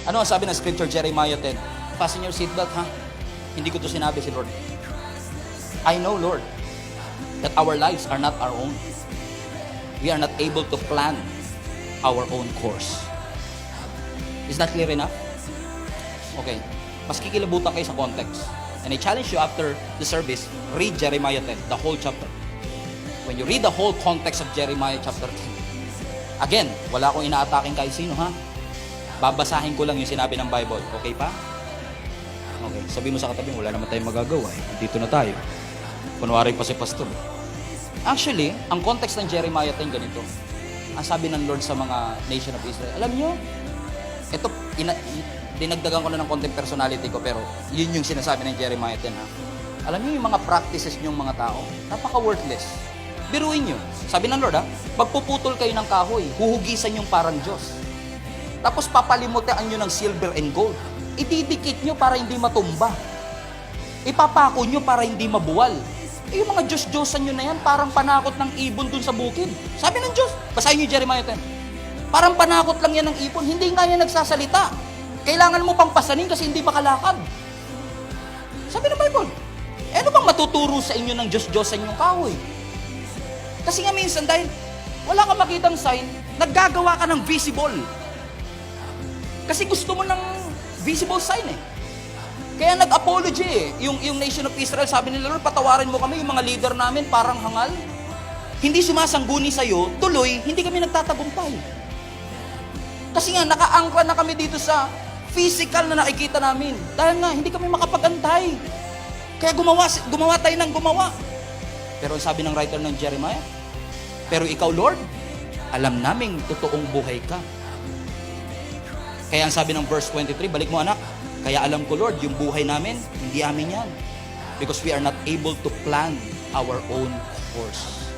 Ano ang sabi ng scripture, Jeremiah 10? Fasten your seatbelt, ha? Hindi ko to sinabi si Lord. I know, Lord, that our lives are not our own. We are not able to plan our own course. Is that clear enough? Okay. Mas kikilabutan kayo sa context. And I challenge you after the service, read Jeremiah 10, the whole chapter. When you read the whole context of Jeremiah chapter 10, again, wala akong ina-attacking kahit sino, ha? Babasahin ko lang yung sinabi ng Bible. Okay pa? Okay. Sabi mo sa katabi, wala naman tayong magagawa. Dito na tayo. Kunwari pa si pastor. Actually, ang context ng Jeremiah 10 ganito. Ang sabi ng Lord sa mga nation of Israel, alam nyo, ito, dinagdagan ko na ng konting personality ko, pero yun yung sinasabi ng Jeremiah 10, ha? Alam nyo yung mga practices nyong mga tao, napaka-worthless. Biruin nyo. Sabi ng Lord, ha? Pagpuputol kayo ng kahoy, huhugisan yung parang Diyos. Tapos papalimutan nyo ng silver and gold. Ididikit nyo para hindi matumba. Ipapako nyo para hindi mabuwal. Yung mga Diyos-Diyosan nyo na yan, parang panakot ng ibon dun sa bukid. Sabi ng Diyos, basahin nyo Jeremiah 10. Parang panakot lang yan ng ibon, hindi nga yan nagsasalita. Kailangan mo pang pasanin kasi hindi makalakad. Sabi ng Bible, ano bang matuturo sa inyo ng Diyos-Diyosan yung kahoy? Kasi nga minsan dahil wala kang makitang sign, naggagawa ka ng visible. Kasi gusto mo ng visible sign eh. Kaya nag-apology eh. Yung nation of Israel, sabi nila, Lord, patawarin mo kami, yung mga leader namin parang hangal. Hindi sumasangguni sa'yo, tuloy, hindi kami nagtatagumpay. Kasi nga, nakaangkla na kami dito sa physical na nakikita namin. Dahil nga, hindi kami makapag-antay. Kaya gumawa tayo ng gumawa. Pero sabi ng writer ng Jeremiah, pero ikaw, Lord, alam naming totoong buhay ka. Kaya ang sabi ng verse 23, balik mo anak, kaya alam ko, Lord, yung buhay namin, hindi amin yan. Because we are not able to plan our own course.